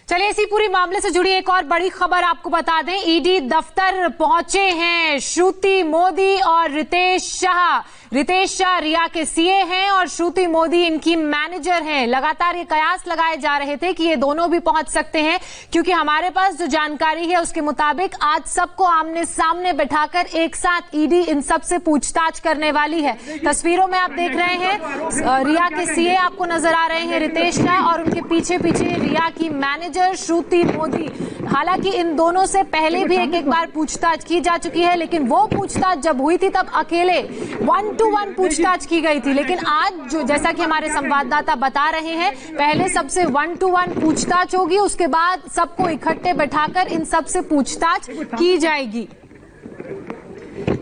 चलिए इसी पूरी मामले से जुड़ी एक और बड़ी खबर आपको बता दें। ईडी दफ्तर पहुंचे हैं श्रुति मोदी और रितेश शाह। रितेश शाह रिया के सीए हैं और श्रुति मोदी इनकी मैनेजर हैं। लगातार ये कयास लगाए जा रहे थे कि ये दोनों भी पहुंच सकते हैं, क्योंकि हमारे पास जो जानकारी है उसके मुताबिक आज सबको आमने सामने बैठाकर एक साथ ईडी इन सब से पूछताछ करने वाली है। तस्वीरों में आप देख रहे हैं रिया के सीए आपको नजर आ रहे हैं रितेश शाह, और उनके पीछे पीछे रिया की मैनेजर श्रुति मोदी। हालांकि इन दोनों से पहले भी एक बार पूछताछ की जा चुकी है, लेकिन वो पूछताछ जब हुई थी तब अकेले 1-to-1 पूछताछ की गई थी। लेकिन आज जो जैसा कि हमारे संवाददाता बता रहे हैं, पहले सबसे 1-to-1 पूछताछ होगी, उसके बाद सबको इकट्ठे बैठाकर इन सब से पूछताछ की जाएगी।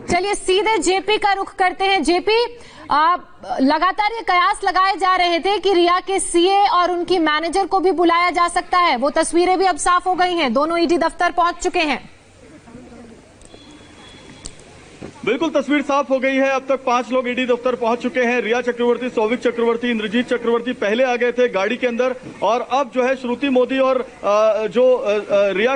चलिए सीधे जेपी का रुख करते हैं। जेपी, लगातार ये कयास लगाए जा रहे थे कि रिया के सीए और उनकी मैनेजर को भी बुलाया जा सकता है। वो तस्वीरें भी अब साफ हो गई हैं, दोनों ईडी दफ्तर पहुंच चुके हैं। बिल्कुल तस्वीर साफ हो गई है। अब तक 5 लोग ईडी दफ्तर पहुंच चुके हैं। रिया चक्रवर्ती, सौविक चक्रवर्ती, इंद्रजीत चक्रवर्ती पहले आ गए थे गाड़ी के अंदर, और अब जो है श्रुति मोदी और रिया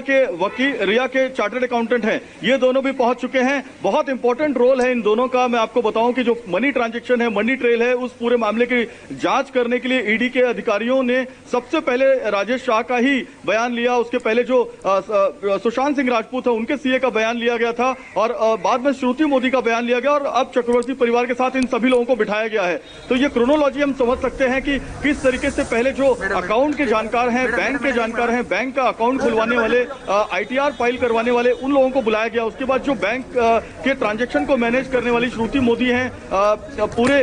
के चार्टर्ड अकाउंटेंट हैं, ये दोनों भी पहुंच चुके हैं। बहुत इंपॉर्टेंट रोल है इन दोनों का। मैं आपको बताऊं कि जो मनी ट्रांजैक्शन है, मनी ट्रेल है, उस पूरे मामले की जांच करने के लिए ईडी के अधिकारियों ने सबसे पहले राजेश शाह का ही बयान लिया। उसके पहले जो सुशांत सिंह राजपूत है उनके सीए का बयान लिया गया था, और बाद में श्रुति मोदी का बयान लिया गया, और अब चक्रवर्ती परिवार के साथ इन सभी लोगों को बिठाया गया है। तो ये क्रोनोलॉजी हम समझ सकते हैं कि किस तरीके से पहले जो अकाउंट के जानकार हैं, बैंक के जानकार हैं, बैंक का अकाउंट खुलवाने वाले, आईटीआर फाइल करवाने वाले, उन लोगों को बुलाया गया। उसके बाद जो बैंक के ट्रांजैक्शन को मैनेज करने वाली श्रुति मोदी हैं, पूरे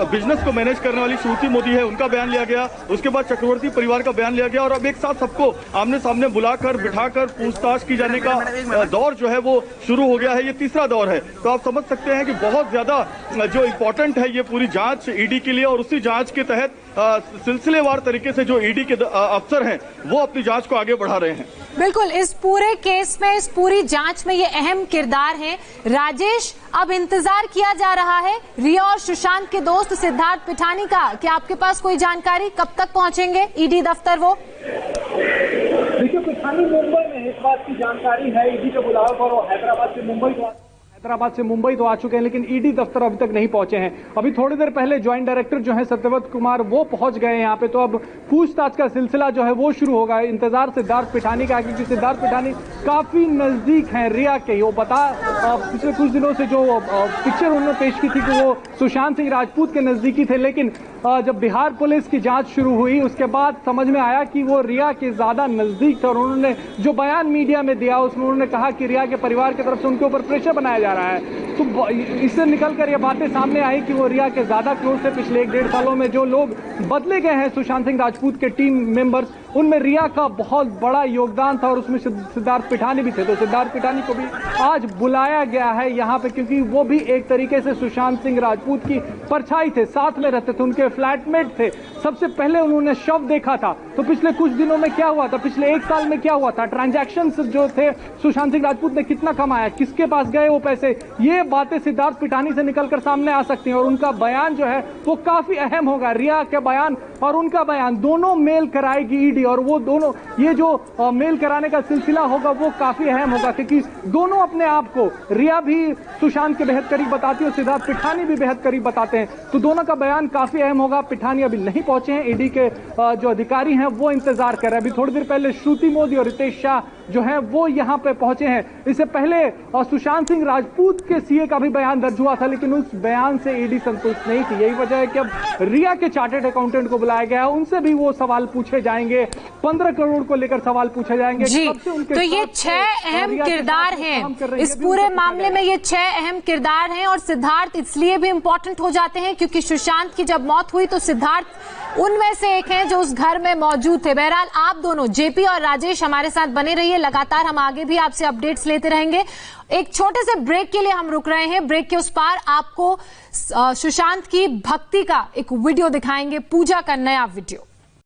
बिजनेस को मैनेज करने वाली श्रुति मोदी है, उनका बयान लिया गया। उसके बाद चक्रवर्ती परिवार का बयान लिया गया, और अब एक साथ सबको आमने सामने बुलाकर बिठाकर पूछताछ की जाने का दौर जो है वो शुरू हो गया है। ये तीसरा दौर है। तो आप समझ सकते हैं कि बहुत ज्यादा जो इंपॉर्टेंट है ये पूरी जांच ईडी के लिए, और उसी जांच के तहत सिलसिलेवार तरीके से जो ईडी के अफसर हैं वो अपनी जांच को आगे बढ़ा रहे हैं। बिल्कुल, इस पूरे केस में, इस पूरी जांच में ये अहम किरदार हैं राजेश। अब इंतजार किया जा रहा है रिया और सुशांत के दोस्त सिद्धार्थ पिठानी का। क्या आपके पास कोई जानकारी कब तक पहुंचेंगे ईडी दफ्तर? वो देखिए, पिठानी मुंबई में इस बात की जानकारी है, ईडी के बुलावे पर वो हैदराबाद से मुंबई तो आ चुके हैं, लेकिन ईडी दफ्तर अभी तक नहीं पहुंचे हैं। अभी थोड़ी देर पहले ज्वाइंट डायरेक्टर जो है सत्यव्रत कुमार, वो पहुंच गए हैं यहाँ पे। तो अब पूछताछ का सिलसिला जो है वो शुरू होगा। इंतजार सिद्धार्थ पिठानी का, क्योंकि सिद्धार्थ पिठानी काफी नजदीक हैं रिया के। वो पिछले कुछ दिनों से जो पिक्चर उन्होंने पेश की थी कि वो सुशांत सिंह राजपूत के नजदीकी थे, लेकिन जब बिहार पुलिस की जांच शुरू हुई उसके बाद समझ में आया कि वो रिया के ज्यादा नजदीक थे, और उन्होंने जो बयान मीडिया में दिया उसमें उन्होंने कहा कि रिया के परिवार की तरफ से उनके ऊपर प्रेशर बनाया जा रहा है। तो इससे निकलकर ये बातें सामने आई कि वो रिया के ज्यादा क्लोज थे। पिछले 1-1.5 सालों में जो लोग बदले गए हैं सुशांत सिंह राजपूत के टीम मेंबर्स, उनमें रिया का बहुत बड़ा योगदान था, और उसमें सिद्धार्थ पिठानी भी थे। तो सिद्धार्थ पिठानी को भी आज बुलाया गया है यहाँ पे, क्योंकि वो भी एक तरीके से सुशांत सिंह राजपूत की परछाई थे, साथ में रहते थे, उनके फ्लैटमेट थे। सबसे पहले उन्होंने शव देखा था। तो पिछले कुछ दिनों में क्या हुआ था, पिछले 1 साल में क्या हुआ था, ट्रांजैक्शन जो थे, सुशांत सिंह राजपूत ने कितना कमाया, किसके पास गए वो पैसे, ये बातें सिद्धार्थ पिठानी से निकलकर सामने आ सकती हैं। और उनका बयान जो है वो काफी अहम होगा। रिया के बयान और उनका बयान दोनों मेल कराएगी ईडी, और वो दोनों, ये जो मेल कराने का सिलसिला होगा वो काफी अहम होगा, क्योंकि दोनों अपने आप को, रिया भी सुशांत के बेहद करीब बताती है और सिद्धार्थ पिठानी भी बेहद करीब बताते हैं। तो दोनों का बयान काफी अहम होगा। पिठानी अभी नहीं पहुंचे हैं, ईडी के जो अधिकारी हैं वो इंतजार कर रहे हैं। अभी थोड़ी देर पहले श्रुति मोदी और रितेश शाह जो है वो यहाँ पे पहुंचे हैं। इससे पहले सुशांत सिंह राजपूत के सीए का भी बयान दर्ज हुआ था, लेकिन उस बयान से ईडी संतुष्ट नहीं थी। यही वजह है कि अब रिया के चार्टर्ड अकाउंटेंट को बुलाया गया है, उनसे भी वो सवाल पूछे जाएंगे। 15 करोड़ को लेकर सवाल पूछे जाएंगे जी। तो ये 6 अहम किरदार हैं इस पूरे मामले में, ये 6 अहम किरदार हैं। और सिद्धार्थ इसलिए भी इंपॉर्टेंट हो जाते हैं क्योंकि सुशांत की जब मौत हुई तो सिद्धार्थ उनमें से एक हैं जो उस घर में मौजूद थे। बहरहाल आप दोनों जेपी और राजेश हमारे साथ बने रहिए, लगातार हम आगे भी आपसे अपडेट्स लेते रहेंगे। एक छोटे से ब्रेक के लिए हम रुक रहे हैं। ब्रेक के उस पार आपको सुशांत की भक्ति का एक वीडियो दिखाएंगे, पूजा का नया वीडियो।